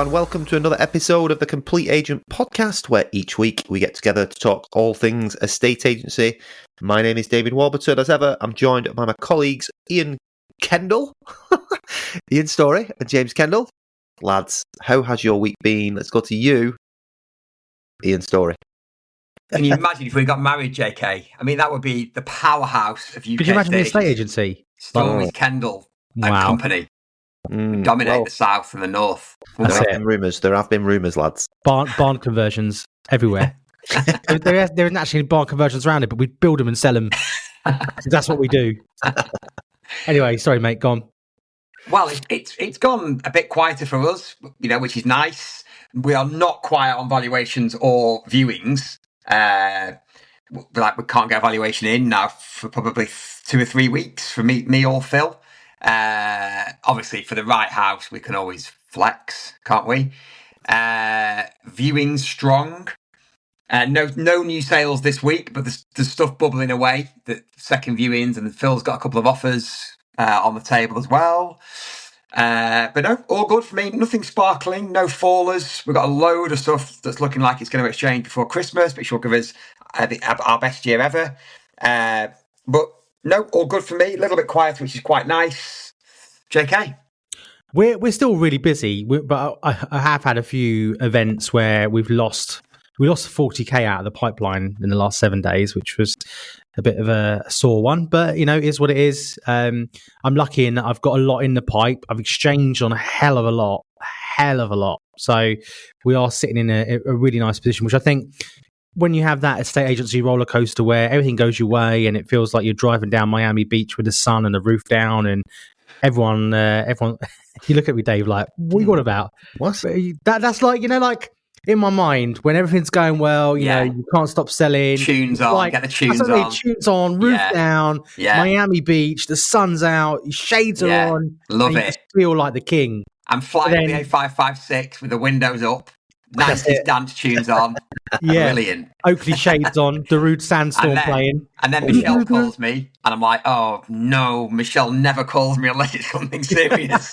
and welcome to another episode of the Complete Agent podcast, where each week we get together to talk all things estate agency. My name is David Warburton. As ever, I'm joined by my colleagues Ian Kendall, Ian Story, and James Kendall. Lads, how has your week been? Let's go to you, Ian Story. Can you imagine if we got married, JK? I mean, that would be the powerhouse of UK. Could you imagine the estate agency? Stormy's Kendall and Company. We dominate the south and the north. There have been rumours, lads. Barn conversions everywhere. there isn't actually barn conversions around it, but we build them and sell them. That's what we do. Anyway, sorry, mate, go on. Well, it's gone a bit quieter for us, which is nice. We are not quiet on valuations or viewings. We can't get a valuation in now for probably 2 or 3 weeks for me or Phil. Obviously, for the right house, we can always flex, can't we? Viewings strong. No new sales this week, but there's stuff bubbling away. The second viewings, and Phil's got a couple of offers on the table as well. But no, all good for me. Nothing sparkling, no fallers. We've got a load of stuff that's looking like it's going to exchange before Christmas, which will give us our best year ever. But no, all good for me. A little bit quieter, which is quite nice. JK? We're still really busy, but I have had a few events where we lost 40k out of the pipeline in the last 7 days, which was a bit of a sore one, but it is what it is. I'm lucky in that I've got a lot in the pipe. I've exchanged on a hell of a lot. So we are sitting in a really nice position, which I think when you have that estate agency roller coaster where everything goes your way and it feels like you're driving down Miami Beach with the sun and the roof down and everyone you look at me, Dave, like, what are you on about? What? That's like, like in my mind, when everything's going well, you know, you can't stop selling. Tunes on, like, get the tunes on. Tunes on, roof down, Miami Beach, the sun's out, shades are on. Love it. You just feel like the king. I'm flying the A556 with the windows up. 90s dance tunes on. Brilliant. Oakley shades on, Darude Sandstorm playing. And then Michelle calls me, and I'm like, oh, no, Michelle never calls me unless it's something serious.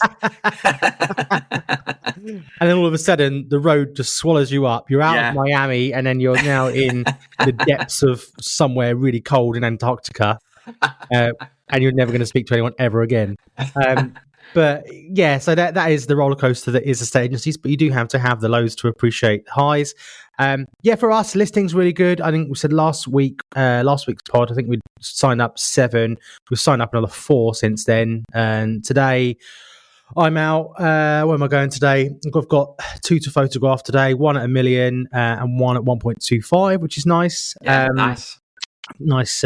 And then all of a sudden, the road just swallows you up. You're out of Miami, and then you're now in the depths of somewhere really cold in Antarctica. And you're never going to speak to anyone ever again. But yeah, so that is the roller coaster that is estate agencies, but you do have to have the lows to appreciate the highs. For us, listings really good. I think we said last week's pod, I think we signed up 7. We've signed up another 4 since then. And today I'm out. Where am I going today? I've got 2 to photograph today, 1 at $1 million and 1 at 1.25, which is nice. Nice. Nice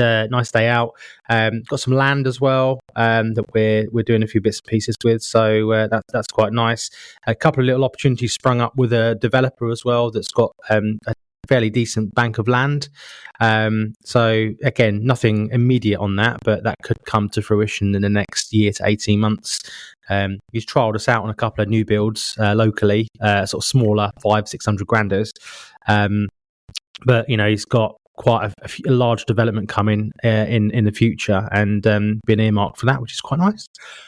day out. Got some land as well that we're doing a few bits and pieces with, so that's quite nice. A couple of little opportunities sprung up with a developer as well that's got a fairly decent bank of land. So again, nothing immediate on that, but that could come to fruition in the next year to 18 months. He's trialled us out on a couple of new builds locally, sort of smaller 500-600 granders, but he's got quite a large development coming in the future, and been earmarked for that, which is quite nice.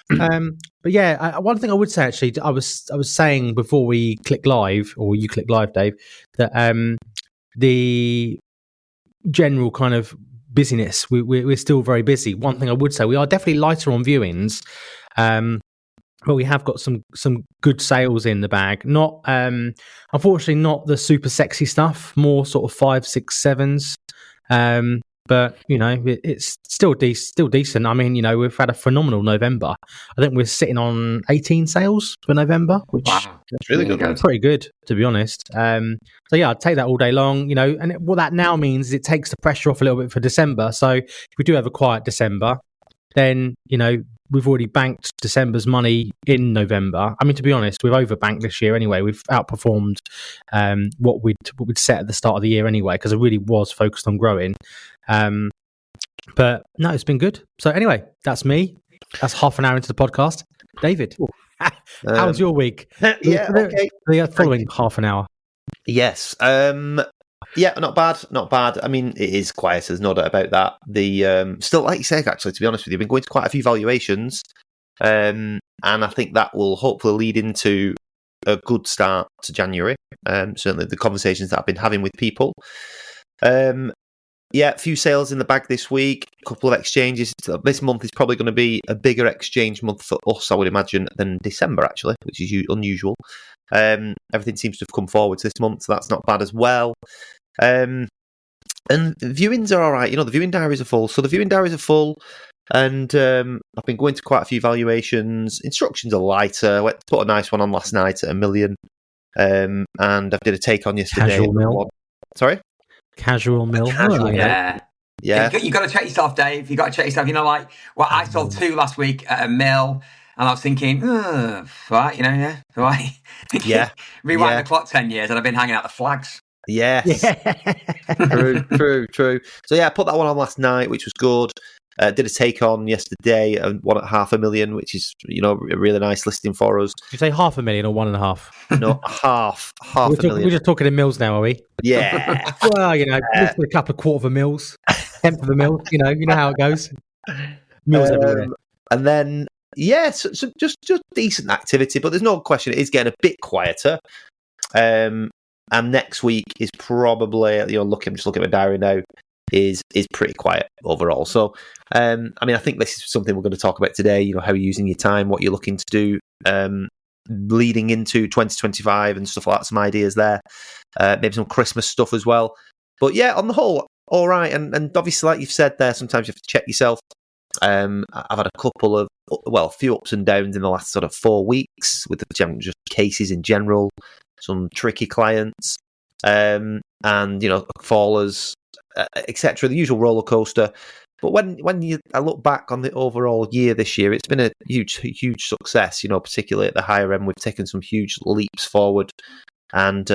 But yeah, one thing I would say, actually, I was saying before we click live, or you click live, Dave, that the general kind of busyness, we're still very busy. One thing I would say, we are definitely lighter on viewings, but we have got some good sales in the bag. Not unfortunately not the super sexy stuff, more sort of 5, 6, 7s. But it's still decent. I mean, we've had a phenomenal November. I think we're sitting on 18 sales for November, which that's really good. Pretty good, to be honest. So yeah, I'd take that all day long. And what that now means is it takes the pressure off a little bit for December. So if we do have a quiet December, then we've already banked December's money in November. I mean, to be honest, we've overbanked this year anyway. We've outperformed what we'd set at the start of the year anyway, because I really was focused on growing. But no, it's been good. So anyway, that's me. That's half an hour into the podcast. David, how was your week? Yeah, okay. The following half an hour. Yes. Yeah, not bad. I mean, it is quiet. There's no doubt about that. The still, like you say, actually, to be honest with you, I've been going to quite a few valuations, and I think that will hopefully lead into a good start to January. Certainly the conversations that I've been having with people. A few sales in the bag this week, a couple of exchanges. This month is probably going to be a bigger exchange month for us, I would imagine, than December, actually, which is unusual. Everything seems to have come forward this month, so that's not bad as well. And viewings are all right. The viewing diaries are full. So the viewing diaries are full, and I've been going to quite a few valuations. Instructions are lighter. I went to put a nice one on last night at $1 million, and I did a take on yesterday. Casual mill. Sorry? Casual mill. Yeah. Yeah. You got to check yourself, Dave. You got to check yourself. I sold 2 last week at $1 million, and I was thinking, right, right. Yeah. Rewind the clock 10 years, and I've been hanging out the flags. Yes. True. So I put that one on last night, which was good. Did a take on yesterday and one at $500,000, which is a really nice listing for us. Did you say $500,000 or 1.5? No, half We're a million. We're just talking in mils now, are we? Yeah. Well, just a couple of quarter of a mils, tenth of a mil. You know how it goes. Mils everywhere. And then so just decent activity, but there's no question it is getting a bit quieter. And next week is probably I'm just looking at my diary now. Is pretty quiet overall. So, I think this is something we're going to talk about today. How you're using your time, what you're looking to do, leading into 2025 and stuff like that. Some ideas there, maybe some Christmas stuff as well. But on the whole, all right. And obviously, like you've said there, sometimes you have to check yourself. I've had a few ups and downs in the last sort of 4 weeks with just cases in general, some tricky clients, and fallers. Etc. The usual roller coaster, but when I look back on the overall year this year, it's been a huge success. Particularly at the higher end, we've taken some huge leaps forward, and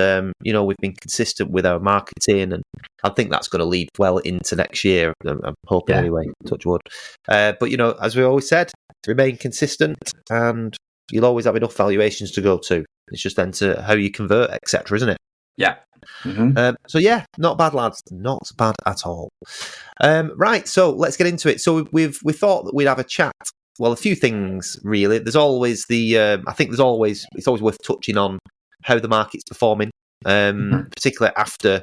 we've been consistent with our marketing, and I think that's going to lead well into next year. I'm hoping anyway. Touch wood. But as we always said, remain consistent, and you'll always have enough valuations to go to. It's just then to how you convert, etc., isn't it? Yeah. Mm-hmm. Not bad, lads. Not bad at all. Right, so let's get into it. So we thought that we'd have a chat. Well, a few things really. There's always it's always worth touching on how the market's performing, particularly after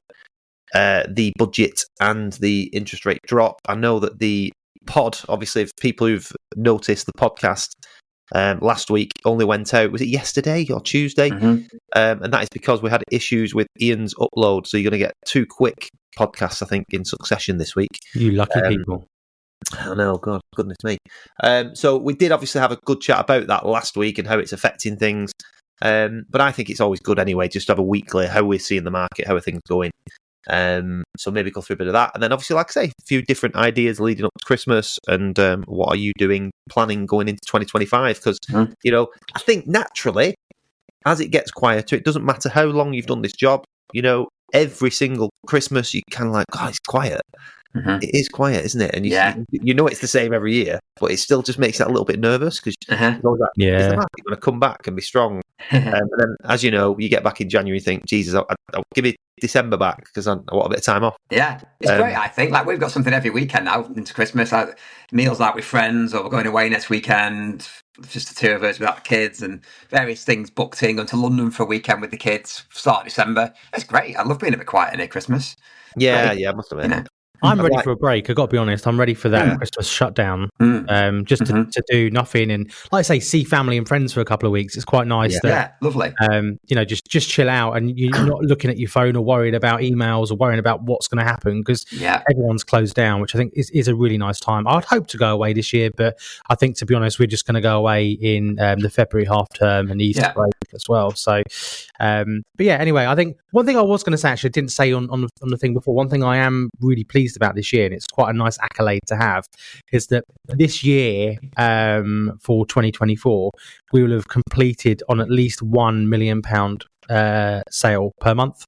the budget and the interest rate drop. I know that the pod, obviously, if people who've noticed the podcast. Last week only went out, was it yesterday or Tuesday? And that is because we had issues with Ian's upload. So you're going to get 2 quick podcasts, I think, in succession this week. You lucky people. I know, God, goodness me. So we did obviously have a good chat about that last week and how it's affecting things. But I think it's always good anyway, just to have a weekly, how we're seeing the market, how are things going. So maybe go through a bit of that. And then obviously, like I say, a few different ideas leading up to Christmas and what are you planning going into 2025? Because, I think naturally, as it gets quieter, it doesn't matter how long you've done this job, every single Christmas, you kind of like, God, it's quiet. It is quiet, isn't it? And you it's the same every year, but it still just makes it a little bit nervous because is the market going to come back and be strong? And then, as you know, you get back in January, you think, Jesus, I'll give it December back because I want a bit of time off. Yeah, it's great. I think we've got something every weekend now into Christmas, meals out with friends, or we're going away next weekend. Just the 2 of us without the kids, and various things booked in. Going to London for a weekend with the kids, start of December. It's great. I love being a bit quiet near Christmas. Yeah, I must admit. I'm ready for a break. I've got to be honest. I'm ready for that Christmas shutdown. Just to do nothing and, like I say, see family and friends for a couple of weeks. It's quite nice. Lovely. Just chill out and you're not looking at your phone or worried about emails or worrying about what's going to happen because everyone's closed down, which I think is a really nice time. I'd hope to go away this year, but I think, to be honest, we're just going to go away in the February half term and Easter break as well. So, anyway, I think one thing I was going to say, actually, I didn't say on the thing before, one thing I am really pleased about this year, and it's quite a nice accolade to have, is that this year for 2024 we will have completed on at least £1 million sale per month.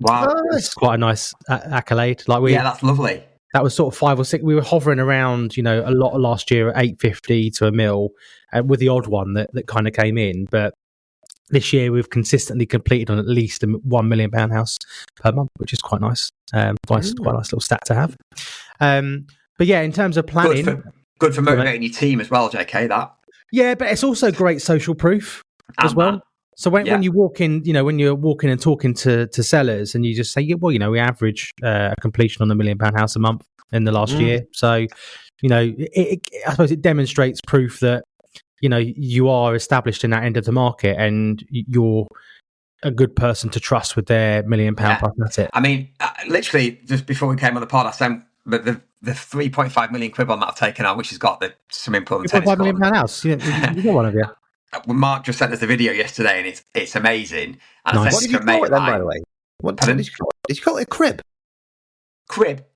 Wow, it's quite a nice accolade. That's lovely. That was sort of 5 or 6. We were hovering around, a lot of last year at 850 to $1 million, with the odd one that kind of came in, but this year we've consistently completed on at least £1 million house per month, which is quite nice. Quite a nice little stat to have. But in terms of planning, good for motivating your team as well, JK. That. Yeah, but it's also great social proof as well. So when you walk in, when you're walking and talking to sellers, and you just say, we average a completion on £1 million house a month in the last year. So, I suppose it demonstrates proof that you are established in that end of the market, and you're a good person to trust with their £1 million plus asset. I mean, literally just before we came on the pod, I sent the 3.5 million quid on that I've taken on, which has got the swimming pool and tennis court. £3.5 million house. You got one of you. Mark just sent us the video yesterday, and it's amazing. And nice. What did you call it then, by the way? What did you call it? Did you call it a crib? Crib?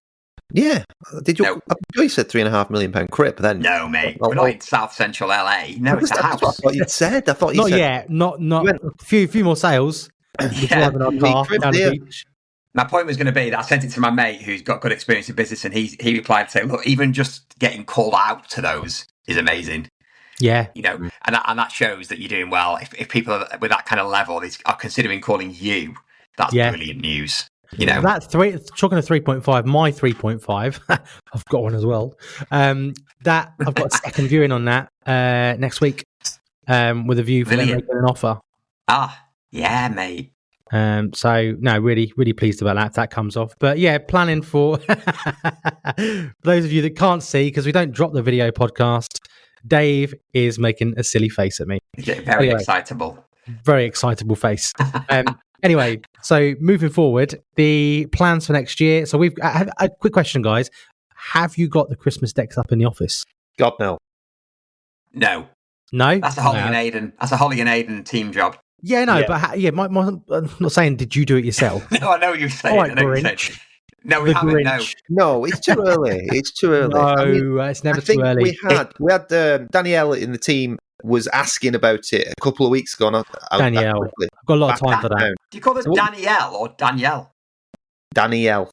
Yeah. Did you? No. You said £3.5 million crib then. No, mate. We're not in South Central LA. No, it's a house. What I thought you'd said. I thought you said. Not yet. Not. A few more sales. Driving our car down the beach. My point was going to be that I sent it to my mate who's got good experience in business, and he replied saying, "Look, even just getting called out to those is amazing." Yeah, and that shows that you're doing well. If people are, with that kind of level are considering calling you, that's brilliant news. That talking to 3.5, my 3.5, I've got one as well. That I've got a second viewing on that next week, with a view for them making an offer. Yeah, mate. So no, really, really pleased about that. If that comes off, but yeah, planning for those of you that can't see, because we don't drop the video podcast. Dave is making a silly face at me. Very excitable. Very excitable face. Anyway, so moving forward, the plans for next year. So we've a quick question, guys. Have you got the Christmas decks up in the office? God, no. No. That's a Holly and Aidan. That's a Holly and Aidan team job. Yeah, no, but I'm not saying did you do it yourself? No, I know what you're saying. Right, Grinch. No, we haven't. No, it's too early. It's too early. No, it's never too early. We had Danielle in the team was asking about it a couple of weeks ago. Danielle, I've got a lot of time for that. Do you call it Danielle or Danielle? Danielle,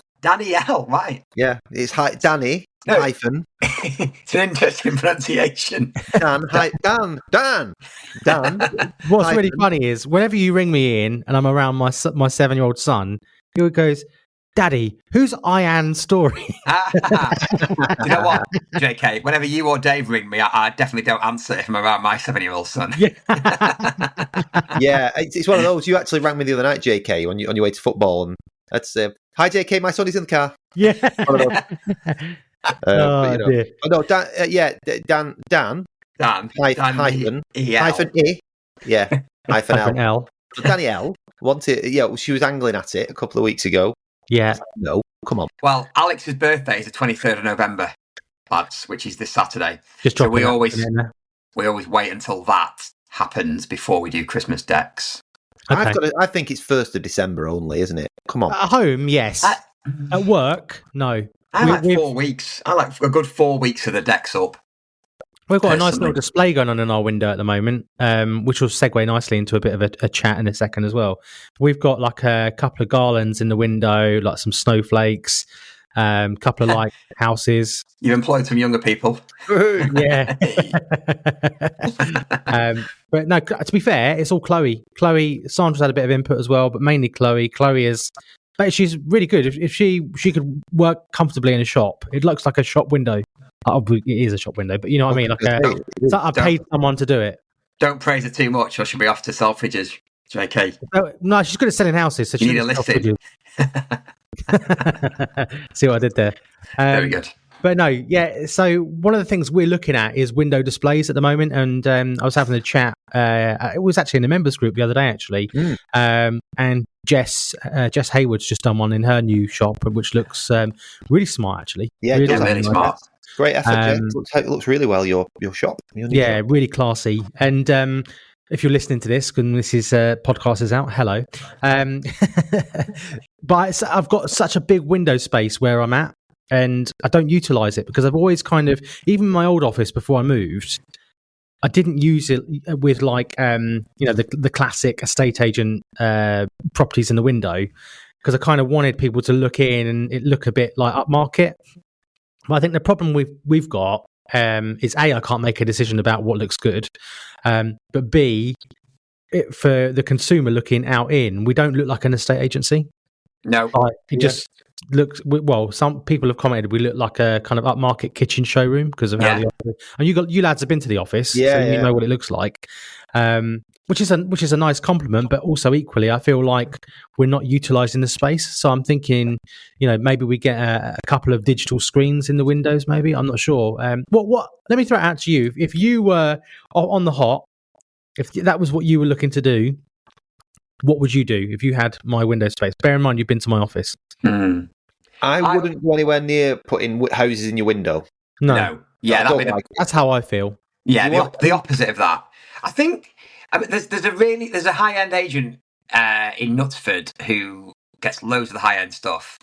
right? Yeah, it's Danny hyphen. It's an interesting pronunciation. Dan. What's really funny is whenever you ring me in and I'm around my 7-year-old son, he goes, "Daddy, who's Ian's story?" Do you know what, JK? Whenever you or Dave ring me, I definitely don't answer if I'm around my 7-year-old son. Yeah, it's one of those. You actually rang me the other night, JK, on your way to football, and that's hi, JK. My son is in the car. Yeah. Dan. Hyphen E. Yeah, hyphen L. So Danielle wanted. Yeah, she was angling at it a couple of weeks ago. Yeah. No, come on. Well, Alex's birthday is the 23rd of November, lads, which is this Saturday. So we always wait until that happens before we do Christmas decks. Okay. I think it's 1st of December only, isn't it? Come on. At home, yes. At work, no. I like 4 weeks. I like a good 4 weeks of the decks up. We've got a nice little display going on in our window at the moment, which will segue nicely into a bit of a chat in a second as well. We've got like a couple of garlands in the window, like some snowflakes, couple of like houses. You've employed some younger people. Yeah. But no, to be fair, it's all Chloe. Sandra's had a bit of input as well, but mainly Chloe. But she's really good. If she could work comfortably in a shop, it looks like a shop window. It is a shop window, but you know what I mean? I paid someone to do it. Don't praise her too much or she'll be off to Selfridges, JK. No, she's good at selling houses. So you need a listing. See what I did there? Very good. But no, yeah. So one of the things we're looking at is window displays at the moment, and I was having a chat. It was actually in a members group the other day, actually, and Jess Hayward's just done one in her new shop, which looks really smart, actually. Yeah, really smart. Great effort, Jess. It looks really well. Your shop. Yeah, really classy. And if you're listening to this, and this is podcast is out, hello. But I've got such a big window space where I'm at. And I don't utilize it because I've always kind of, even my old office before I moved, I didn't use it with like, the classic estate agent properties in the window, because I kind of wanted people to look in and it look a bit like upmarket. But I think the problem we've got is A, I can't make a decision about what looks good, but B, for the consumer looking out in, we don't look like an estate agency. No, just looks well. Some people have commented we look like a kind of upmarket kitchen showroom because of how the office. And you lads have been to the office, so you know what it looks like. which is a nice compliment, but also equally, I feel like we're not utilising the space. So I'm thinking, maybe we get a couple of digital screens in the windows. Maybe I'm not sure. What? Let me throw it out to you. If you were on the hot, if that was what you were looking to do, what would you do if you had my window space? Bear in mind, you've been to my office. I wouldn't go anywhere near putting houses in your window. No. Yeah, that's how I feel. Yeah, the opposite of that. I think there's a high end agent in Knutsford who gets loads of the high end stuff,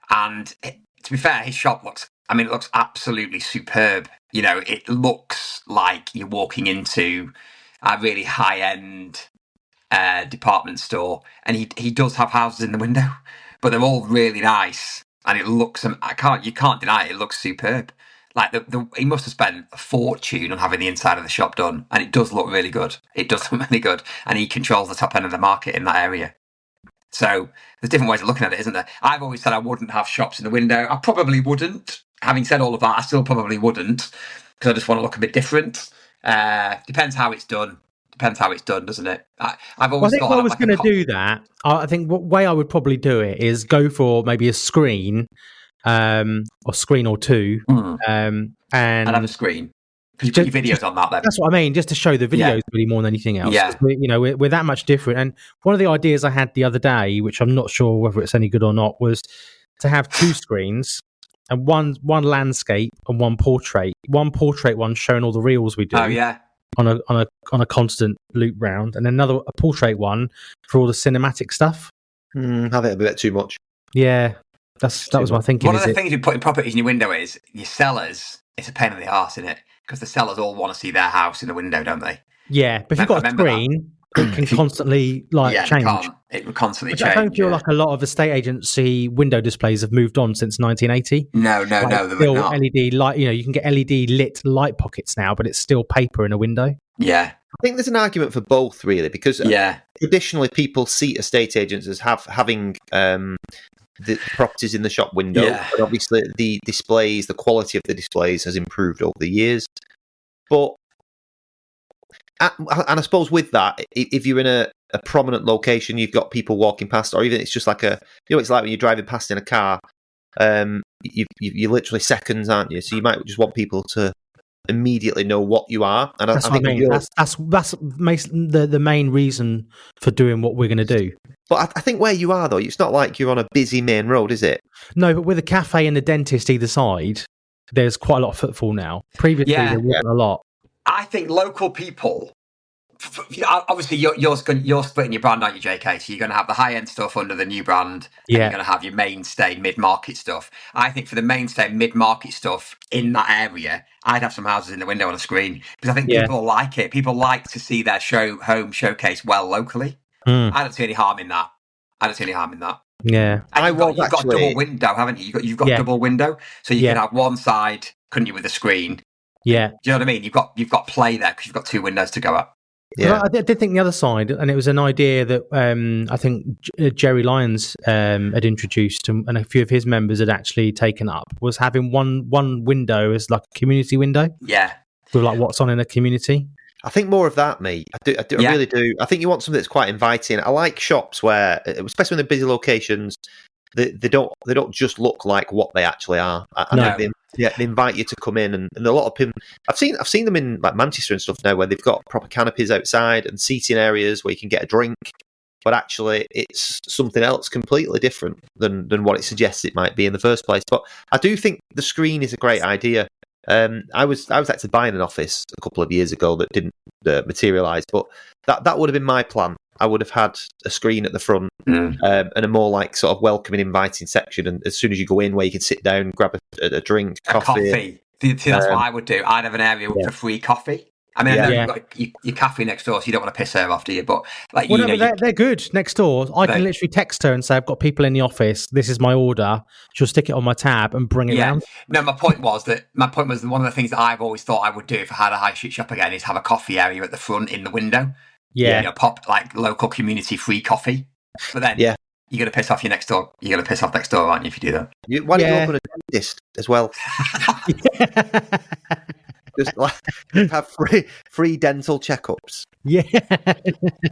and to be fair, his shop looks absolutely superb. It looks like you're walking into a really high end department store, and he does have houses in the window, but they're all really nice, and it looks. You can't deny it. It looks superb. Like he must have spent a fortune on having the inside of the shop done, and it does look really good. It does look really good, and he controls the top end of the market in that area. So there's different ways of looking at it, isn't there? I've always said I wouldn't have shops in the window. I probably wouldn't. Having said all of that, I still probably wouldn't, because I just want to look a bit different. Depends how it's done. Doesn't it? I've always thought. If I was going to do that, I think what way I would probably do it is go for maybe a screen. Or screen or two, and have a screen because you put your videos on that. Then that's what I mean, just to show the videos really more than anything else. Yeah, we're that much different. And one of the ideas I had the other day, which I'm not sure whether it's any good or not, was to have two screens and one landscape and one portrait. One portrait one showing all the reels we do. Oh yeah. On a constant loop round, and another a portrait one for all the cinematic stuff. I think it'd be a bit too much. Yeah. That was my thinking. One of the things you put in properties in your window is your sellers. It's a pain in the arse, isn't it? Because the sellers all want to see their house in the window, don't they? Yeah, but if you've got a screen, it can constantly change. It would constantly change. I don't feel like a lot of estate agency window displays have moved on since 1980. No, they're not. LED light. You can get LED lit light pockets now, but it's still paper in a window. Yeah. I think there's an argument for both, really, because traditionally people see estate agents as having the properties in the shop window, but obviously the displays, the quality of the displays has improved over the years. But and I suppose with that, if you're in a prominent location, you've got people walking past, or even it's just like it's like when you're driving past in a car, you're literally seconds, aren't you? So you might just want people to immediately know what you are, and that's what I mean. That's the main reason for doing what we're going to do. But I think where you are, though, it's not like you're on a busy main road, is it? No, but with a cafe and a dentist either side, there's quite a lot of footfall now. Previously, there wasn't a lot. I think local people, obviously, you're splitting your brand, aren't you, JK? So you're going to have the high-end stuff under the new brand, and you're going to have your mainstay mid-market stuff. I think for the mainstay mid-market stuff in that area, I'd have some houses in the window on a screen, because I think people like it. People like to see their home showcase well locally. I don't see any harm in that. Yeah. And you've got double window, haven't you? You've got double window, so you can have one side, couldn't you, with a screen? Yeah. Do you know what I mean? You've got play there because you've got two windows to go up. Yeah. Well, I did think the other side, and it was an idea that I think Jerry Lyons had introduced, and a few of his members had actually taken up, was having one window as like a community window. Yeah. With like what's on in a community. I think more of that, mate. I really do. I think you want something that's quite inviting. I like shops where, especially when they're busy locations, they don't just look like what they actually are. They invite you to come in, and a lot of people. I've seen them in like Manchester and stuff now, where they've got proper canopies outside and seating areas where you can get a drink, but actually it's something else completely different than what it suggests it might be in the first place. But I do think the screen is a great idea. I was actually buying an office a couple of years ago that didn't materialise, but that would have been my plan. I would have had a screen at the front and a more like sort of welcoming, inviting section, and as soon as you go in, where you can sit down, grab a drink, coffee. See, that's what I would do. I'd have an area for free coffee. I mean, I know you've got your cafe next door, so you don't want to piss her off, do you? But they're good next door. I can literally text her and say, I've got people in the office. This is my order. She'll stick it on my tab and bring it around. No, my point was one of the things that I've always thought I would do if I had a high street shop again is have a coffee area at the front in the window. Yeah. Pop like local community free coffee. But then you're going to piss off your next door. You're going to piss off next door, aren't you, if you do that? Why don't you open a dentist as well? Just like have free dental checkups Yeah.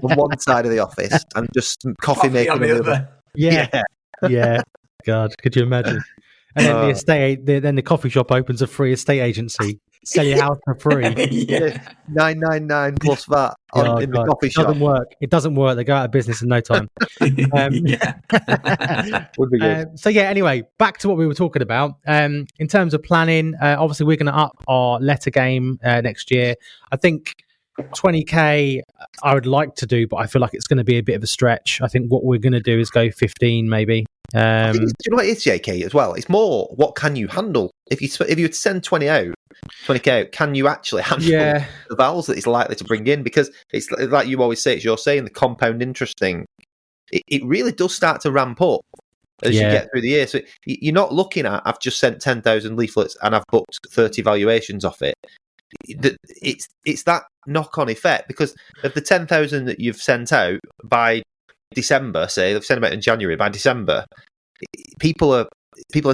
on one side of the office and just coffee making on the other. Yeah. Yeah. God, could you imagine? And then then the coffee shop opens a free estate agency, sell your house for free. Yeah. $9.99 plus VAT in the coffee It shop. doesn't work. It doesn't work. They go out of business in no time. Would be good. So yeah, anyway, back to what we were talking about. In terms of planning, obviously we're going to up our letter game next year. I think 20k I would like to do, but I feel like it's going to be a bit of a stretch. I think what we're going to do is go 15 maybe. I think do you know what it is, JK, as well? It's more what can you handle? If you would send 20k out, can you actually handle the vowels that it's likely to bring in? Because it's like you always say, it's you're saying the compound interest thing. It really does start to ramp up as you get through the year. So you're not looking at, I've just sent 10,000 leaflets and I've booked 30 valuations off it. It's that knock-on effect, because of the 10,000 that you've sent out by December, say they've sent them out in January, by December, people are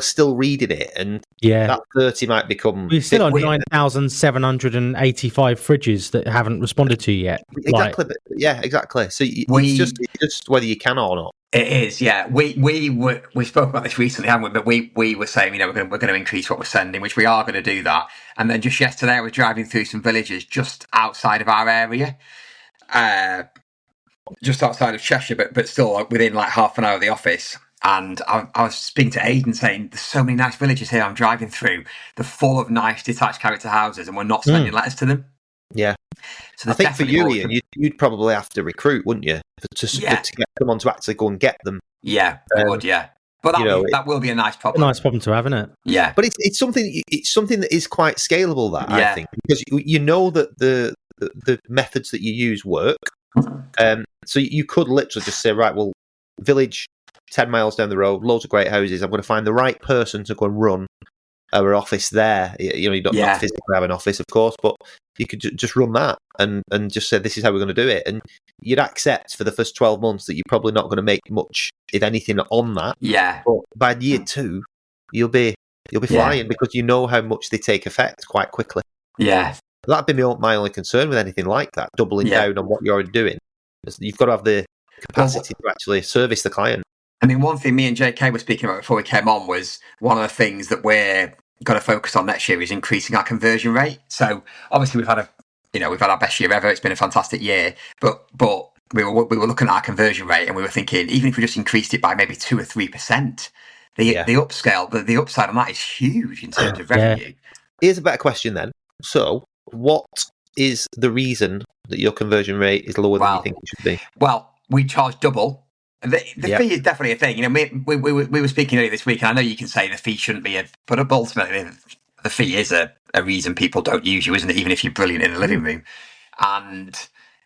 still reading it, and that 30 might become. We're still on 9,785 fridges that haven't responded to yet. Exactly, exactly. So it's just whether you can or not. It is, yeah. We spoke about this recently, haven't we? But we were saying, we're going to increase what we're sending, which we are going to do that. And then just yesterday, I was driving through some villages just outside of our area, just outside of Cheshire, but still within like half an hour of the office. And I was speaking to Aidan saying, there's so many nice villages here I'm driving through. They're full of nice detached character houses, and we're not sending letters to them. Yeah. So I think for you, Ian, you'd probably have to recruit, wouldn't you, to get someone to actually go and get them. Yeah, I would, yeah. But that will be a nice problem. A nice problem to have, isn't it? Yeah. But it's something that is quite scalable, that I think, because you know that the methods that you use work. So you could literally just say, right, well, village 10 miles down the road, loads of great houses. I'm going to find the right person to go and run our office there. You don't physically have an office, of course, but you could just run that and just say, this is how we're going to do it. And you'd accept for the first 12 months that you're probably not going to make much, if anything, on that. Yeah. But by year 2, you'll be flying, because you know how much they take effect quite quickly. Yeah. That'd be my only concern with anything like that, doubling down on what you're already doing. You've got to have the capacity to actually service the client. I mean, one thing me and JK were speaking about before we came on was one of the things that we're going to focus on next year is increasing our conversion rate. So obviously we've had our best year ever. It's been a fantastic year, but we were looking at our conversion rate, and we were thinking, even if we just increased it by maybe 2 or 3%, the upside on that is huge in terms of revenue. Here's a better question then. So what is the reason that your conversion rate is lower than you think it should be? Well, we charge double. The fee is definitely a thing. We were speaking earlier this week, and I know you can say the fee shouldn't be but ultimately the fee is a reason people don't use you, isn't it? Even if you're brilliant in the living room. And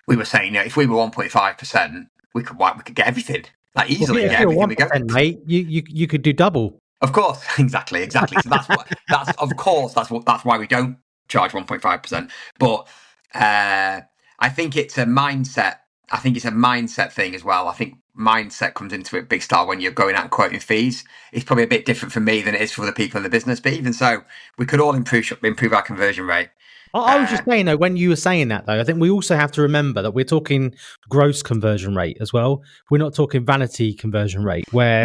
we were saying, if we were 1.5%, we could get everything. Like easily get everything we go. Mate, you could do double. Of course, exactly. So that's why we don't charge 1.5%. But I think it's a mindset. I think it's a mindset thing as well. I think mindset comes into it big style when you're going out and quoting fees. It's probably a bit different for me than it is for other people in the business. But even so, we could all improve our conversion rate. I was just saying, though, when you were saying that, though, I think we also have to remember that we're talking gross conversion rate as well. We're not talking vanity conversion rate, where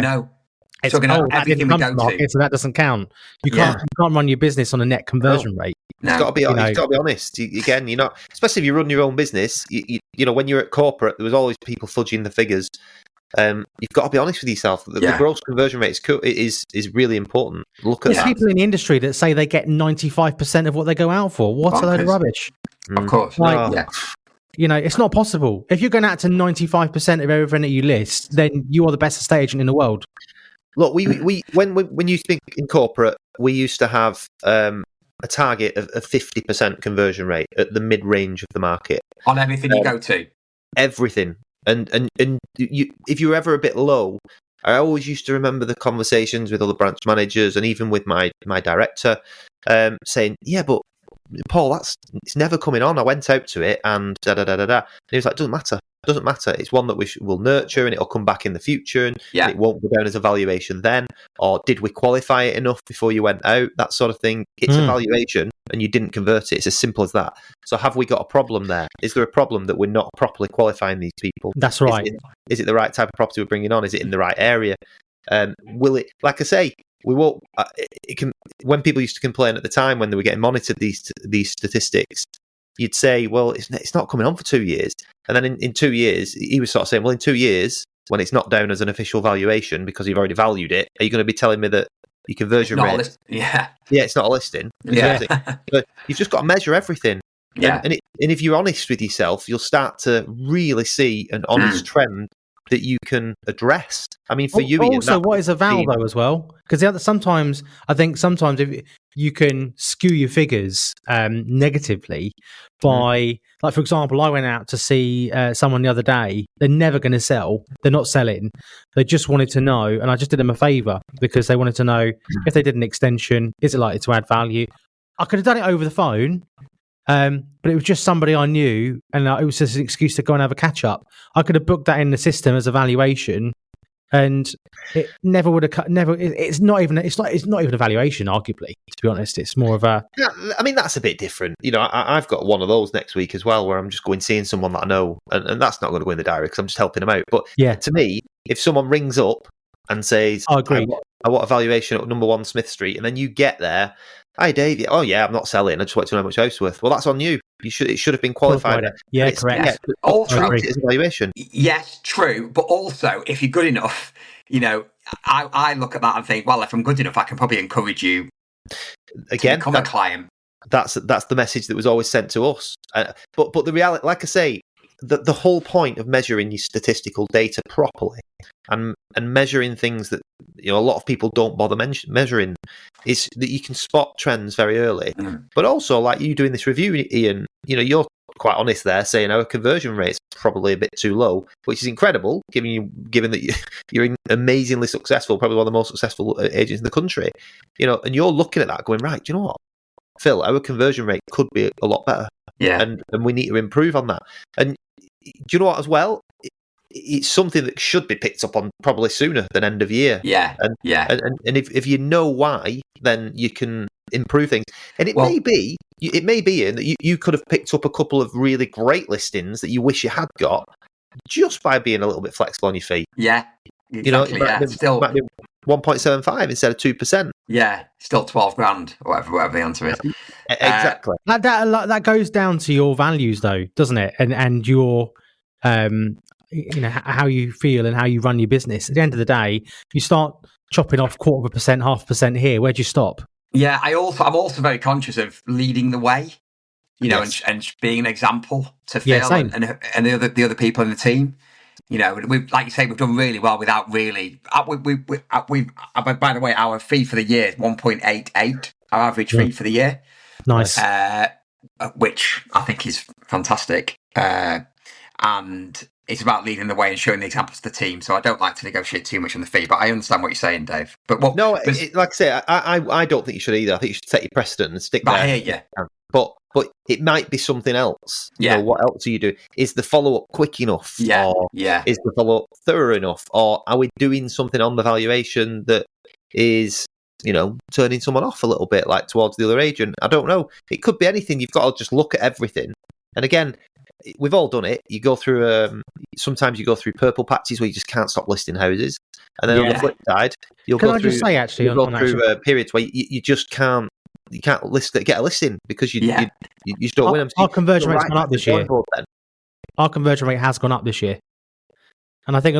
it's talking about everything we go to. So that doesn't count. You can't run your business on a net conversion rate. No. You've got to be honest. Again, you're not, especially if you run your own business. You when you're at corporate, there was always people fudging the figures. You've got to be honest with yourself. The gross conversion rate is really important. Look at There's people in the industry that say they get 95% of what they go out for. What a load of rubbish! Of course, it's not possible. If you're going out to 95% of everything that you list, then you are the best estate agent in the world. Look, when you think in corporate, we used to have a target of 50% conversion rate at the mid-range of the market on everything you go to. Everything, and if you were ever a bit low, I always used to remember the conversations with other branch managers and even with my director, saying, "Yeah, but Paul, it's never coming on. I went out to it and da da da da da." And he was like, "Doesn't matter. Doesn't matter. It's one that we'll nurture, and it'll come back in the future, and it won't go down as a valuation then. Or did we qualify it enough before you went out? That sort of thing. It's a valuation, and you didn't convert it. It's as simple as that. So have we got a problem there? Is there a problem that we're not properly qualifying these people? That's right. Is it the right type of property we're bringing on? Is it in the right area? Will it? Like I say, we won't. It can. When people used to complain at the time when they were getting monitored these statistics, you'd say, well, it's not coming on for 2 years, and then in 2 years, he was sort of saying, well, in 2 years, when it's not down as an official valuation because you've already valued it, are you going to be telling me that your conversion rate? It's not a listing. But you've just got to measure everything. And if you're honest with yourself, you'll start to really see an honest trend that you can address. I mean, for you, Ian, also, what is a val though as well? Because sometimes if you can skew your figures negatively by, like for example, I went out to see someone the other day. They're never going to sell. They're not selling. They just wanted to know, and I just did them a favour because they wanted to know if they did an extension, is it likely to add value? I could have done it over the phone. But it was just somebody I knew, and it was just an excuse to go and have a catch up. I could have booked that in the system as a valuation, and it never would have. It's not even a valuation. Arguably, to be honest, it's more of a. Yeah, I mean, that's a bit different. You know, I've got one of those next week as well, where I'm just going seeing someone that I know, and that's not going to go in the diary because I'm just helping them out. But to me, if someone rings up and says, I agree. I want a valuation at number 1 Smith Street, and then you get there. Hi, Dave. Oh, yeah, I'm not selling. I just want to know how much house is worth. Well, that's on you. It should have been qualified. Yeah, correct. Yeah, also, it's evaluation. Yes, true. But also, if you're good enough, you know, I look at that and think, well, if I'm good enough, I can probably encourage you again to become a client. That's the message that was always sent to us. But the reality, like I say, the whole point of measuring your statistical data properly and measuring things that a lot of people don't bother measuring is that you can spot trends very early. But also, like you doing this review, Ian, you're quite honest there, saying our conversion rate's probably a bit too low, which is incredible, given that you're amazingly successful, probably one of the most successful agents in the country. And you're looking at that, going, right, do you know what, Phil? Our conversion rate could be a lot better. Yeah, and we need to improve on that. And do you know what, as well? It's something that should be picked up on probably sooner than end of year. And if you know why, then you can improve things. And it may be, Ian, that you could have picked up a couple of really great listings that you wish you had got just by being a little bit flexible on your feet. Yeah, exactly. Still 1.75 instead of 2%. Yeah, still 12 grand or whatever the answer is. Exactly. That goes down to your values, though, doesn't it? And your how you feel and how you run your business. At the end of the day, you start chopping off 0.25%, 0.5% here. Where do you stop? Yeah, I'm also very conscious of leading the way, and being an example to Phil and the other people in the team. We've, like you say, we've done really well without really. By the way, our fee for the year is 1.88. Our average fee for the year, nice, which I think is fantastic. And it's about leading the way and showing the examples to the team. So I don't like to negotiate too much on the fee, but I understand what you're saying, Dave. But like I say, I don't think you should either. I think you should set your precedent and stick there. I hear you. But it might be something else. Yeah. What else are you doing? Is the follow-up quick enough? Yeah. Or is the follow-up thorough enough? Or are we doing something on the valuation that is, turning someone off a little bit, like towards the other agent? I don't know. It could be anything. You've got to just look at everything. And again, we've all done it. You go through, sometimes you go through purple patches where you just can't stop listing houses. And then on the flip side, you'll go through periods where you just can't. You can't get a listing because you just don't win them. Our conversion rate's gone up this year. Our conversion rate has gone up this year, and I think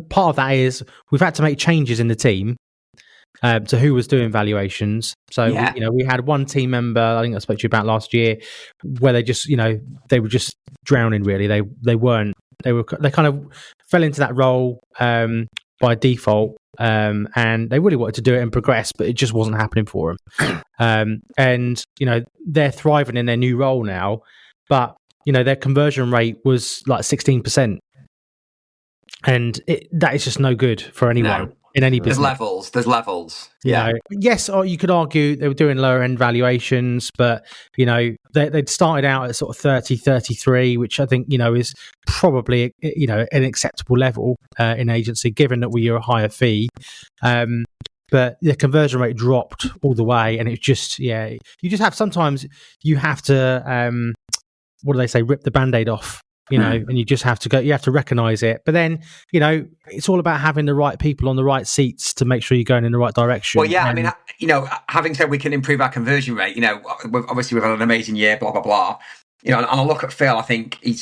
part of that is we've had to make changes in the team to who was doing valuations. So we had one team member, I think I spoke to you about last year, where they just they were just drowning. Really, they kind of fell into that role by default. And they really wanted to do it and progress, but it just wasn't happening for them. And they're thriving in their new role now, but their conversion rate was like 16%, and that is just no good for anyone. in any There's business. There's levels. You know, yes, or you could argue they were doing lower end valuations, but you know, they'd started out at sort of 30, 33, which I think, you know, is probably, you know, an acceptable level in agency, given that we are a higher fee. But the conversion rate dropped all the way, and it's just, you just have, sometimes you have to, what do they say, rip the Band-Aid off, you know, and you just have to go, you have to recognize it. But then, you know, it's all about having the right people on the right seats to make sure you're going in the right direction. Well, yeah, I mean, you know, having said we can improve our conversion rate, you know, obviously we've had an amazing year, blah, blah, blah. You know, and I look at Phil, I think he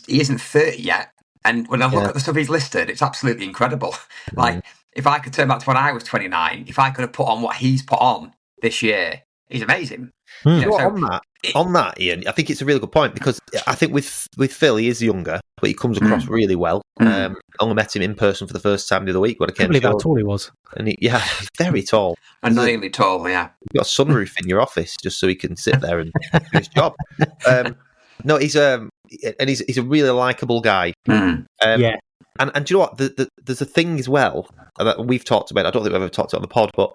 isn't 30 yet. And when I look at the stuff he's listed, it's absolutely incredible. Like, if I could turn back to when I was 29, if I could have put on what he's put on this year, he's amazing. You know, so on that, Ian, I think it's a really good point, because I think with Phil, he is younger, but he comes across really well. I only met him in person for the first time the other week when I came. I can't believe how tall he was. And he's very tall. Annoyingly tall, yeah. You've got a sunroof in your office just so he can sit there and do his job. No, he's a really likable guy. Yeah. And do you know what? There's a thing as well that we've talked about. I don't think we've ever talked about on the pod, but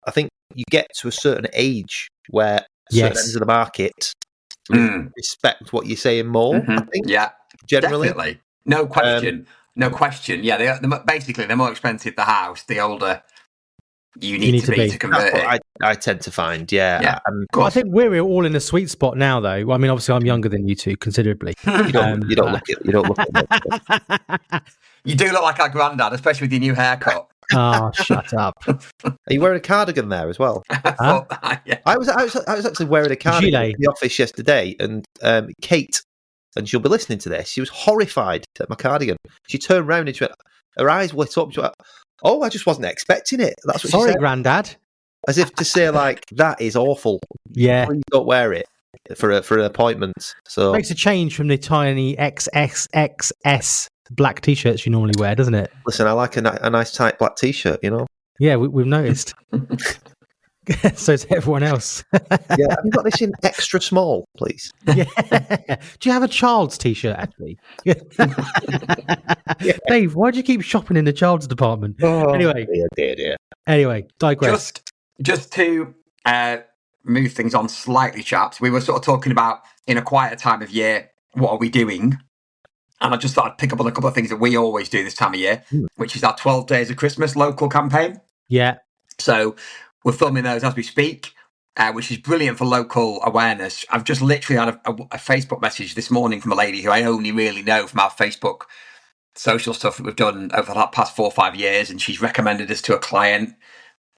I think you get to a certain age where certain ends of the market respect what you're saying more. I think, generally, definitely, no question, no question. Yeah, basically they're more expensive the house, the older you need to be to convert it. I tend to find, I think we're all in a sweet spot now, though. I mean, obviously, I'm younger than you two considerably. You don't look it. You do look like our granddad, especially with your new haircut. Oh, shut up! Are you wearing a cardigan there as well? Huh? I was actually wearing a cardigan in the office yesterday, and Kate, and she'll be listening to this. She was horrified at my cardigan. She turned around and she went, her eyes lit up. She went, "Oh, I just wasn't expecting it." That's what she said. Granddad. As if to say, like, that is awful. Yeah, please don't wear it for an appointment. So it makes a change from the tiny XXXS black t-shirts you normally wear, doesn't it? Listen, I like a nice tight black t-shirt, you know. Yeah, we've noticed. So is everyone else. Yeah, have you got this in extra small, please? Yeah. Do you have a child's t-shirt, actually? Dave, why do you keep shopping in the child's department? Anyway, dear. Anyway, digress. Just to move things on slightly, chaps. We were sort of talking about, in a quieter time of year, what are we doing? And I just thought I'd pick up on a couple of things that we always do this time of year, which is our 12 Days of Christmas local campaign. Yeah. So we're filming those as we speak, which is brilliant for local awareness. I've just literally had a Facebook message this morning from a lady who I only really know from our Facebook social stuff that we've done over the past 4 or 5 years, and she's recommended us to a client.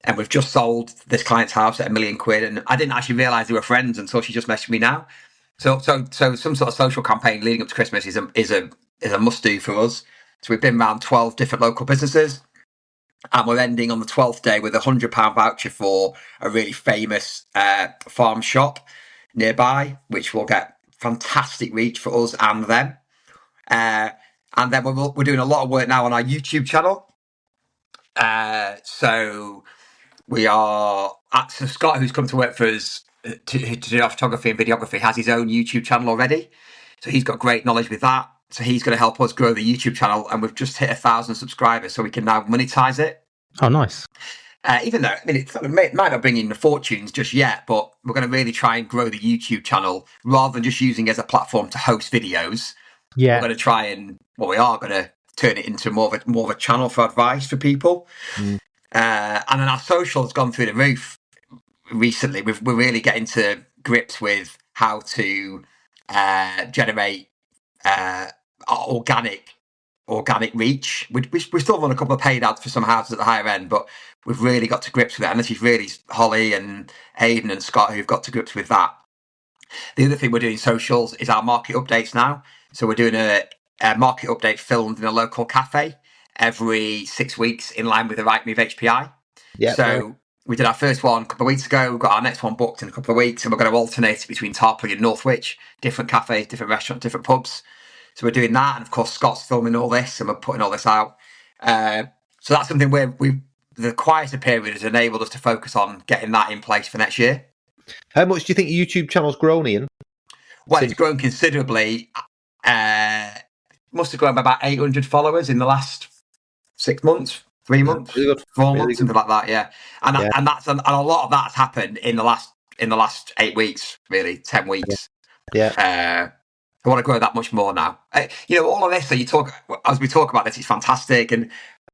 And we've just sold this client's house at £1 million, and I didn't actually realise they were friends until she just messaged me now. So some sort of social campaign leading up to Christmas is a must do for us. So we've been around 12 different local businesses, and we're ending on the 12th day with a £100 voucher for a really famous farm shop nearby, which will get fantastic reach for us and them. And then we're doing a lot of work now on our YouTube channel. So we are so Scott, who's come to work for us to do our photography and videography, has his own YouTube channel already. So he's got great knowledge with that. So he's going to help us grow the YouTube channel, and we've just hit 1,000 subscribers, so we can now monetize it. Oh, nice. Even though, I mean, it might not bring in the fortunes just yet, but we're going to really try and grow the YouTube channel rather than just using it as a platform to host videos. Yeah. We're going to try and, we are going to turn it into more of a channel for advice for people. And then our social has gone through the roof recently. We're really getting to grips with how to generate organic reach. We still run a couple of paid ads for some houses at the higher end, but we've really got to grips with it. And this is really Holly and Aidan and Scott who've got to grips with that. The other thing we're doing socials is our market updates now. So we're doing a market update filmed in a local cafe every 6 weeks in line with the Rightmove HPI. Yeah. So we did our first one a couple of weeks ago. We've got our next one booked in a couple of weeks, and we're going to alternate it between Tarpley and Northwich, different cafes, different restaurants, different pubs. So we're doing that. And of course, Scott's filming all this and we're putting all this out. So that's something where the quieter period has enabled us to focus on getting that in place for next year. How much do you think your YouTube channel's grown, Ian? Well, it's grown considerably. Must have grown by about 800 followers in the last 6 months. 3 months, Really good. 4 Really months, good. something like that. Yeah, and Yeah. and a lot of that's happened in the last 8 weeks, really 10 weeks. Yeah. I want to grow that much more now. All of this that you talk as we talk about this, it's fantastic.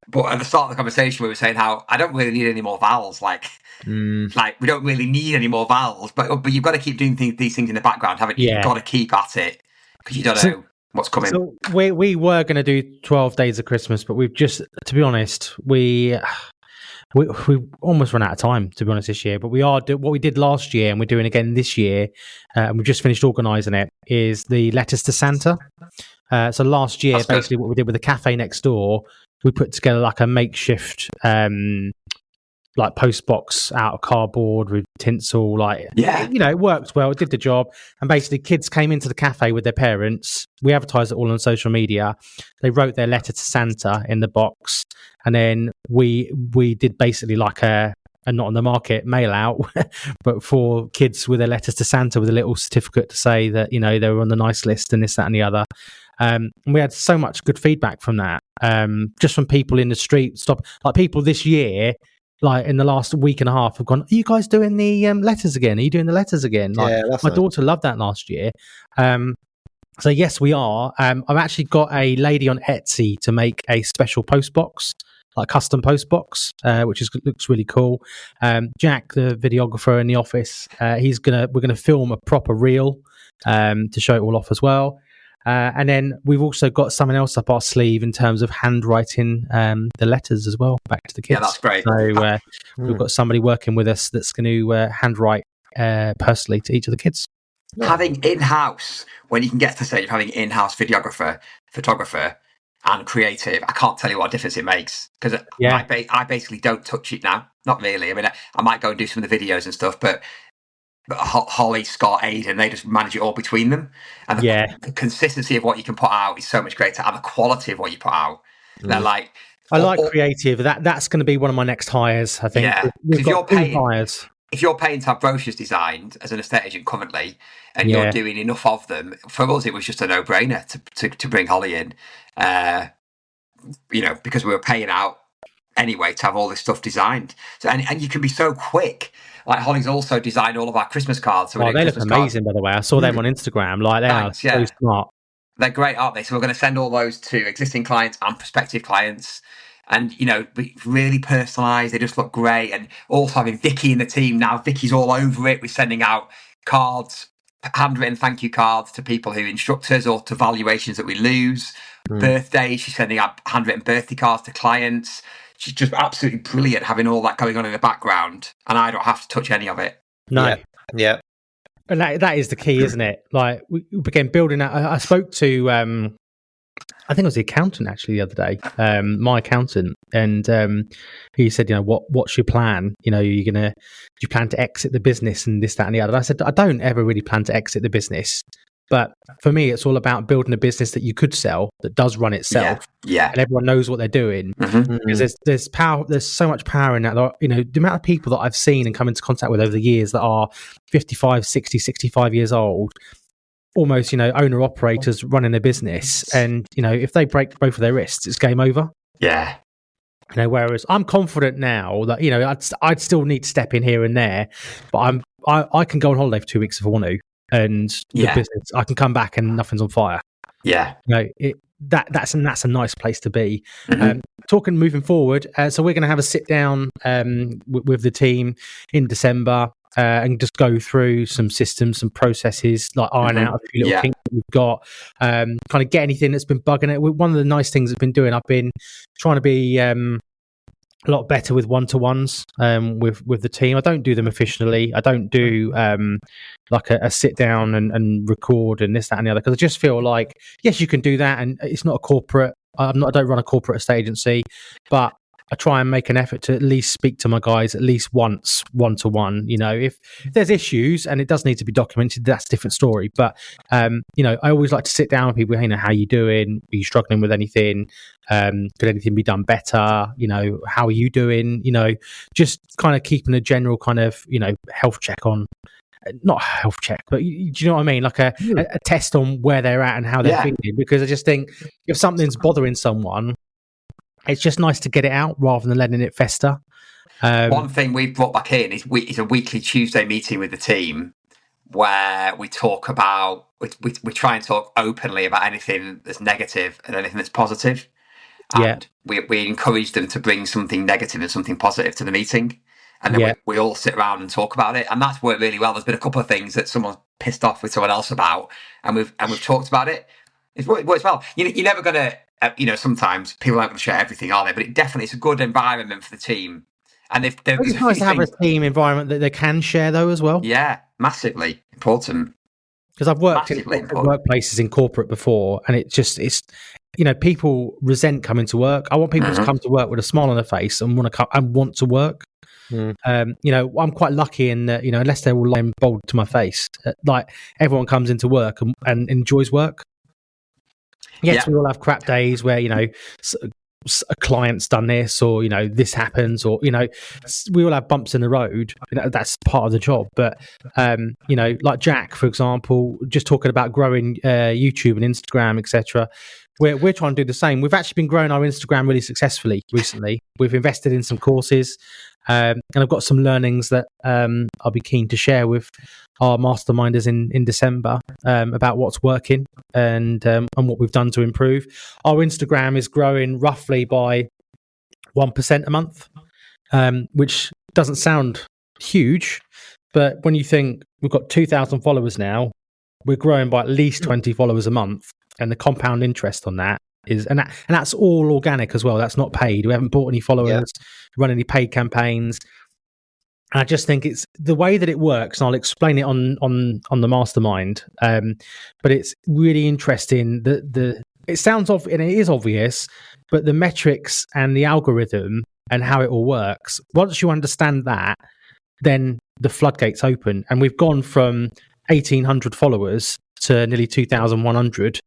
But at the start of the conversation, we were saying how I don't really need any more vowels. Like we don't really need any more vowels. But you've got to keep doing these things in the background, haven't you? Yeah. You've got to keep at it because you don't know what's coming. So we were going to do 12 days of Christmas, but we've just, to be honest, we almost run out of time, to be honest, this year. But we are what we did last year, and we're doing again this year, and we've just finished organising it. Is the letters to Santa? So last year, basically, what we did with the cafe next door, we put together like a makeshift like post box out of cardboard with tinsel. It worked well. It did the job. And basically, kids came into the cafe with their parents. We advertised it all on social media. They wrote their letter to Santa in the box, and then we did basically like a not on the market mail out, but for kids with their letters to Santa with a little certificate to say that they were on the nice list and this, that, and the other. And we had so much good feedback from that, just from people in the street. Like people this year. Like in the last week and a half, have gone, are you guys doing the letters again? Are you doing the letters again? Like, my daughter loved that last year. So yes, we are. I've actually got a lady on Etsy to make a special post box, like custom post box, which looks really cool. Jack, the videographer in the office, we're gonna film a proper reel to show it all off as well. And then we've also got something else up our sleeve in terms of handwriting the letters as well back to the kids. Yeah, that's great. So we've got somebody working with us that's going to handwrite personally to each of the kids. Having in-house, when you can get to the stage of having in-house photographer and creative, I can't tell you what a difference it makes. Because I basically don't touch it now. Not really. I mean, I might go and do some of the videos and stuff, but Holly, Scott, Aidan, they just manage it all between them. And the consistency of what you can put out is so much greater, and the quality of what you put out. They're like, I like creative. That's going to be one of my next hires, I think. Yeah, We've got 2 hires. If you're paying to have brochures designed as an estate agent currently, and you're doing enough of them, for us it was just a no-brainer to bring Holly in. Because we were paying out anyway to have all this stuff designed. So and you can be so quick. Like Holly's also designed all of our Christmas cards. So they look amazing, by the way. I saw them on Instagram. Like they are so smart. They're great, aren't they? So we're going to send all those to existing clients and prospective clients, and really personalised. They just look great. And also having Vicky in the team now. Vicky's all over it. We're sending out cards, handwritten thank you cards to people who instruct us or to valuations that we lose. Birthdays, she's sending out handwritten birthday cards to clients. She's just absolutely brilliant having all that going on in the background, and I don't have to touch any of it. No. Yeah. And that is the key, isn't it? Like we began building that. I spoke to, I think it was the accountant actually the other day, my accountant, and he said, what's your plan? Do you plan to exit the business and this, that, and the other? And I said, I don't ever really plan to exit the business. But for me, it's all about building a business that you could sell, that does run itself, and everyone knows what they're doing. Because there's power, there's so much power in that. The amount of people that I've seen and come into contact with over the years that are 55, 60, 65 years old, almost, owner operators running a business, and if they break both of their wrists, it's game over. Yeah. Whereas I'm confident now that I'd still need to step in here and there, but I can go on holiday for 2 weeks if I want to. And the business, I can come back and nothing's on fire. Yeah, that's a nice place to be. Talking moving forward, so we're going to have a sit down with the team in December and just go through some systems, some processes, like iron out a few little kinks that we've got. Kind of get anything that's been bugging it. One of the nice things I've been doing, I've been trying to be a lot better with one-to-ones with the team. I don't do them efficiently. I don't do like a sit down and record and this, that, and the other, because I just feel like, yes, you can do that, and it's not a corporate. I don't run a corporate estate agency, but I try and make an effort to at least speak to my guys at least once, one-to-one. If there's issues and it does need to be documented, that's a different story. But, I always like to sit down with people, how you doing? Are you struggling with anything? Could anything be done better? How are you doing? Just kind of keeping a general kind of, health check on, not a health check, but do you know what I mean? Like a test on where they're at and how they're feeling. Because I just think if something's bothering someone, it's just nice to get it out rather than letting it fester. One thing we've brought back in is a weekly Tuesday meeting with the team where we talk about, we try and talk openly about anything that's negative and anything that's positive. And we encourage them to bring something negative and something positive to the meeting. And then we all sit around and talk about it. And that's worked really well. There's been a couple of things that someone's pissed off with someone else about, and we've talked about it. It works well. You're never going to, sometimes people aren't going to share everything, are they? But it definitely is a good environment for the team. And if it's nice to have a team environment that they can share, though, as well. Yeah, massively important. Because I've worked in workplaces in corporate before, and it's people resent coming to work. I want people to come to work with a smile on their face and want to work. I'm quite lucky in that, unless they're all lying bold to my face, like everyone comes into work and enjoys work. Yes, we all have crap days where a client's done this, or this happens, or we all have bumps in the road. That's part of the job. But like Jack, for example, just talking about growing YouTube and Instagram, etc. We're trying to do the same. We've actually been growing our Instagram really successfully recently. We've invested in some courses, and I've got some learnings that I'll be keen to share with our masterminders in December about what's working and what we've done to improve. Our Instagram is growing roughly by 1% a month, which doesn't sound huge, but when you think we've got 2,000 followers now, we're growing by at least 20 followers a month, and the compound interest on that is, and that's all organic as well. That's not paid. We haven't bought any followers, run any paid campaigns. And I just think it's the way that it works, and I'll explain it on the mastermind. But it's really interesting. It sounds and it is obvious, but the metrics and the algorithm and how it all works. Once you understand that, then the floodgates open, and we've gone from 1,800 followers to nearly 2,100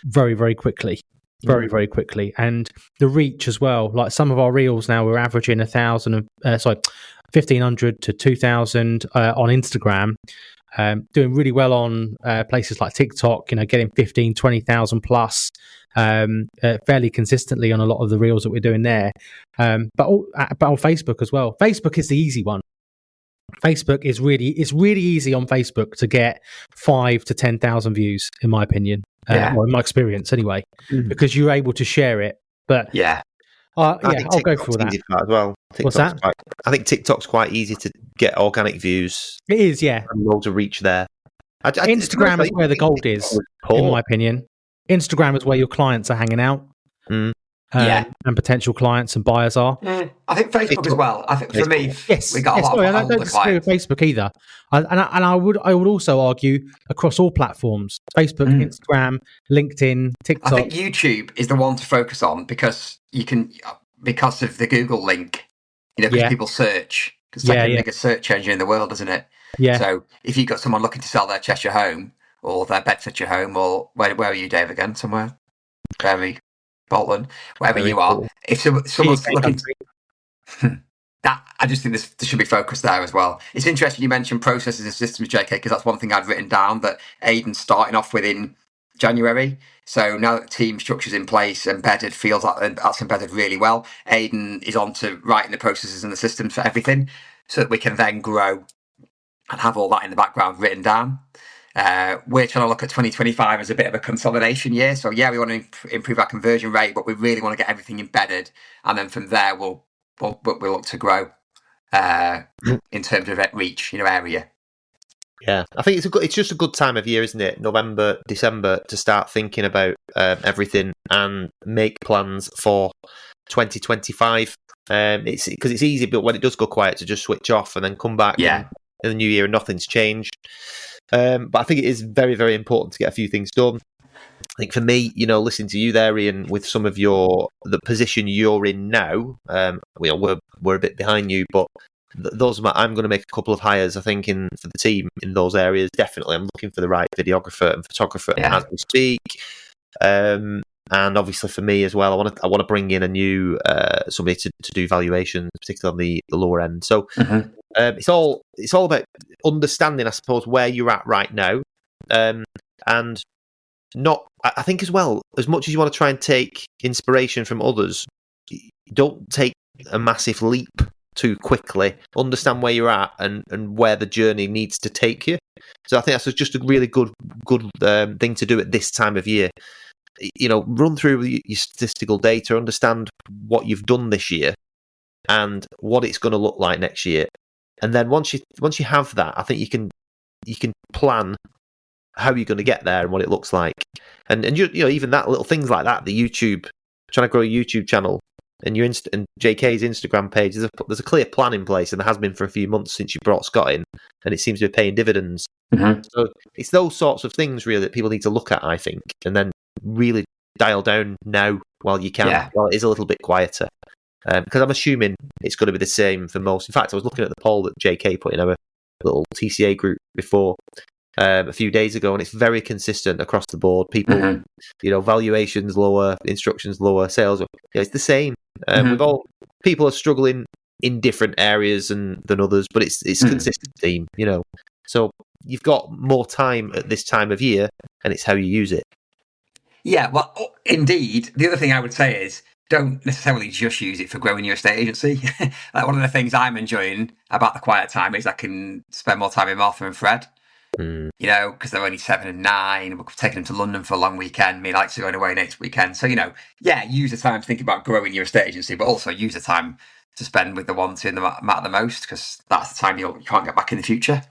very, very quickly. Very, very quickly. And the reach as well. Like some of our reels now, we're averaging 1,500 to 2,000 on Instagram. Doing really well on places like TikTok, getting 15, 20,000 plus fairly consistently on a lot of the reels that we're doing there. But on Facebook as well. Facebook is the easy one. Facebook is really easy on Facebook to get 5,000 to 10,000 views, in my opinion, or in my experience anyway, because you're able to share it. But I'll go for that as well. What's that? I think TikTok's quite easy to get organic views. It is, yeah. And loads of reach there. Instagram is where the gold is, in my opinion. Instagram is where your clients are hanging out. And potential clients and buyers are. I think Facebook as well. I think for me, we got a lot of I don't disagree with Facebook either. I would also argue across all platforms: Facebook, Instagram, LinkedIn, TikTok. I think YouTube is the one to focus on because of the Google link. Because people search. Because it's like the biggest search engine in the world, isn't it? Yeah. So if you've got someone looking to sell their Cheshire home or their Bedfordshire home, or where are you, Dave? Again, somewhere very. Bolton, wherever you are. Cool. If someone's looking that, I just think this should be focused there as well. It's interesting you mentioned processes and systems, JK, because that's one thing I'd written down that Aidan's starting off with in January. So now that the team structure's in place, embedded, feels like that's embedded really well. Aidan is on to writing the processes and the systems for everything so that we can then grow and have all that in the background written down. We're trying to look at 2025 as a bit of a consolidation year. So we want to improve our conversion rate, but we really want to get everything embedded. And then from there, we'll look to grow in terms of reach, area. Yeah, I think it's just a good time of year, isn't it? November, December, to start thinking about everything and make plans for 2025. It's because it's easy, but when it does go quiet, to just switch off and then come back in the new year and nothing's changed. But I think it is very, very important to get a few things done. I think for me, listening to you there, Ian, with some of the position you're in now, we're a bit behind you, but I'm going to make a couple of hires, I think, for the team in those areas. Definitely, I'm looking for the right videographer and photographer as we speak. And obviously for me as well, I want to bring in a new somebody to do valuations, particularly on the lower end. So. It's all about understanding, I suppose, where you're at right now, and not. I think as well, as much as you want to try and take inspiration from others, don't take a massive leap too quickly. Understand where you're at and where the journey needs to take you. So I think that's just a really good thing to do at this time of year. Run through your statistical data, understand what you've done this year and what it's going to look like next year. And then once you have that, I think you can plan how you're going to get there and what it looks like. And even that little things like that, the YouTube, trying to grow a YouTube channel and your and JK's Instagram page, there's a clear plan in place, and there has been for a few months since you brought Scott in, and it seems to be paying dividends. Mm-hmm. So it's those sorts of things really that people need to look at, I think, and then really dial down now while you can, while it is a little bit quieter. Because I'm assuming it's going to be the same for most. In fact, I was looking at the poll that JK put in our little TCA group before a few days ago, and it's very consistent across the board. People, valuations lower, instructions lower, sales, it's the same. People are struggling in different areas than others, but it's consistent theme, So you've got more time at this time of year, and it's how you use it. Yeah, well, indeed. The other thing I would say is don't necessarily just use it for growing your estate agency. Like one of the things I'm enjoying about the quiet time is I can spend more time with Martha and Fred. Because they're only 7 and 9. We're taking them to London for a long weekend. Me likes to going away next weekend. So, use the time to think about growing your estate agency, but also use the time to spend with the ones who matter the most, because that's the time you can't get back in the future.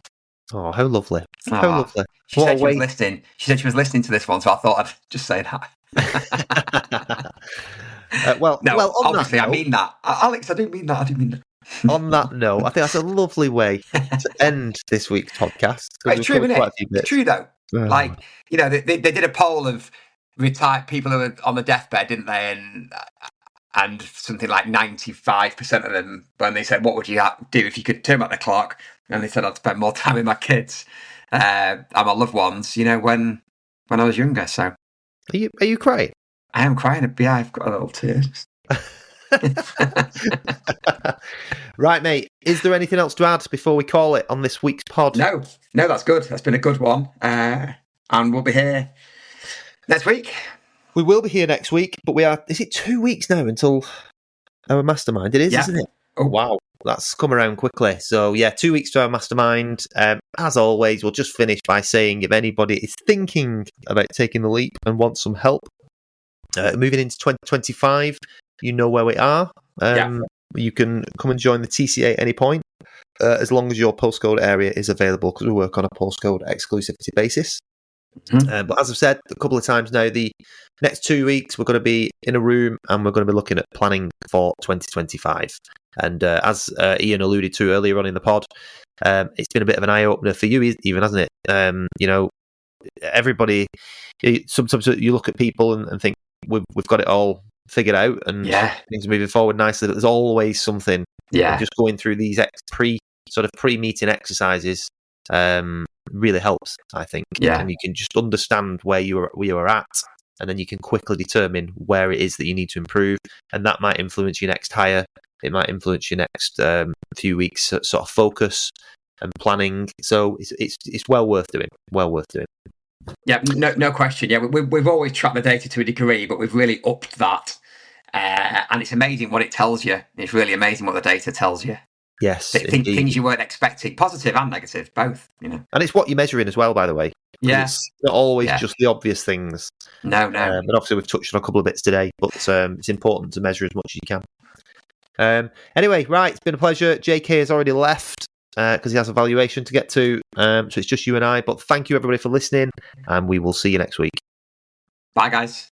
Oh, how lovely. How lovely. She said she was listening. She said she was listening to this one, so I thought I'd just say that. Obviously, I mean that. Alex, I do mean that. On that note, I think that's a lovely way to end this week's podcast. It's true, isn't it? It's true, though. Like, they did a poll of retired people who were on the deathbed, didn't they? And something like 95% of them, when they said, what would you do if you could turn back the clock? And they said, I'd spend more time with my kids and my loved ones, when I was younger. So, are you crying? I am crying. Yeah, I've got a little tears. Right, mate. Is there anything else to add before we call it on this week's pod? No, that's good. That's been a good one. And we'll be here next week. We will be here next week, but is it 2 weeks now until our mastermind? It is, isn't it? Oh, wow. That's come around quickly. So, 2 weeks to our mastermind. As always, we'll just finish by saying if anybody is thinking about taking the leap and wants some help, moving into 2025, you know where we are. You can come and join the TCA at any point, as long as your postcode area is available, because we work on a postcode exclusivity basis. But as I've said a couple of times now, the next 2 weeks we're going to be in a room and we're going to be looking at planning for 2025. And as Ian alluded to earlier on in the pod, it's been a bit of an eye-opener for you even, hasn't it? Everybody, sometimes you look at people and think we've got it all figured out and things are moving forward nicely, but there's always something. Just going through these pre-meeting exercises really helps, I think. And you can just understand where you are at, and then you can quickly determine where it is that you need to improve, and that might influence your next hire. It might influence your next few weeks sort of focus and planning. So it's well worth doing. Yeah, no question. Yeah, we've always tracked the data to a degree, but we've really upped that. And it's amazing what it tells you. It's really amazing what the data tells you. Yes, things you weren't expecting, positive and negative, both. And it's what you're measuring as well, by the way. Yeah, it's not always just the obvious things. No. But obviously, we've touched on a couple of bits today, but it's important to measure as much as you can. Anyway, right, it's been a pleasure. JK has already left because he has a valuation to get to. So it's just you and I. But thank you, everybody, for listening, and we will see you next week. Bye, guys.